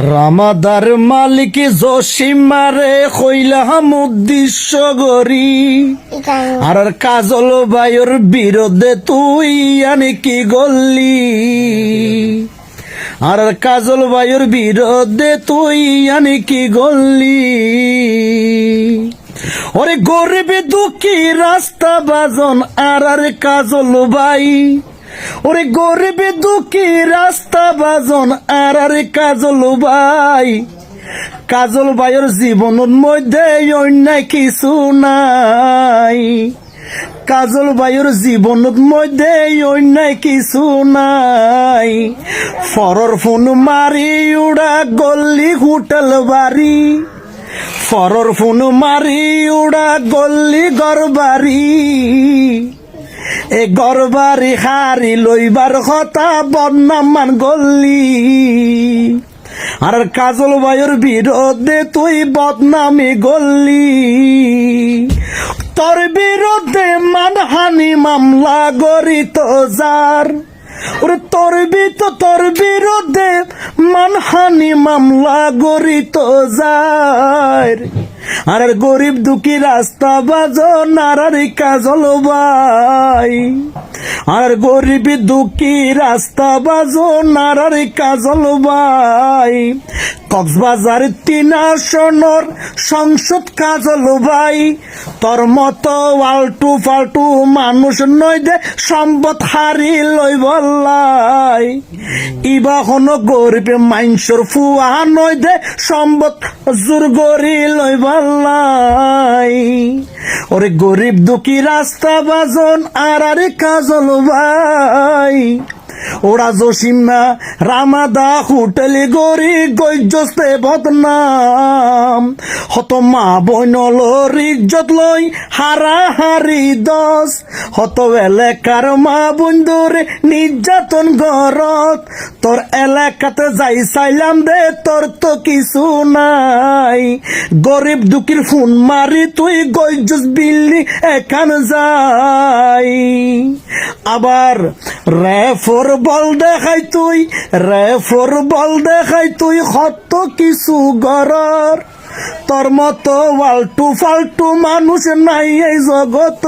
রামাদার মালিক জসিমারে কইলাম উদ্দেশ্য গরি আর কাজল বায়ুর বিরুদ্ধে তুই আনি কি গল্লি আর কাজল বায়ুর বিরুদ্ধে তুই আনি কি গল্লি ওরে গরিবে দুঃখী রাস্তা বাজন আর কাজল বাই ওরে গরিবে দুঃখী রাস্তা বাজন আর কাজল বাই কাজল বাইয়ের জীবনের মধ্যে অন্যায় কিছু নাই কাজল বাইয়ের জীবনের মধ্যে অন্যায় কিছু নাই ফরর ফোন মারি উড়া গল্লি হোটেল বাড়ি ফরর ফোন মারি উড়া গল্লি ঘর বাড়ি এ গরবারি হারি লইবার কথা বদনাম মান গল্লি আর কাজল বায়ুর বিরুদ্ধে তুই বদনামি গল্লি তোর বিরুদ্ধে মানহানি মামলা গরিত যার ওরে তোর বিরুদ্ধে মানহানি মামলা গরিত যার আর গরিব দুঃখী রাস্তা বাজন আর কাজল বাই আর গরিব দুঃখী রাস্তা বাজন আর কাজল বাই কক্সবাজার 3 আসনের সংসদ কাজল ভাই তোর মতো আলটু ফালটু মানুষ নয় দে সম্পদ হারি লই বললাই ইবা হনো গরিব মাইনসর ফুয়া নয় দে সম্পদ জোর গরি লই বললাই ওরে গরিব দুঃখী রাস্তা বাজন আর কাজল ভাই ওরা জসিমা রামাদা হোটেলে গরি গজ্জস্তে বদনাম হত মা বইনলর ইজ্জত লই হারাহারি দশ হত এলাকার মা বন্ধুরে নির্যাতন গরত তোর এলাকাতে যাই চাইলাম দে তোর তো কিছু নাই গরিব দুঃখীর ফোন মারি তুই গজ্জস বিল্লি এখান যাই আবার রেফর বল দেখাই তুই হত কিছু গরর তোর মতো আলটু ফালটু মানুষ নাই এই জগত।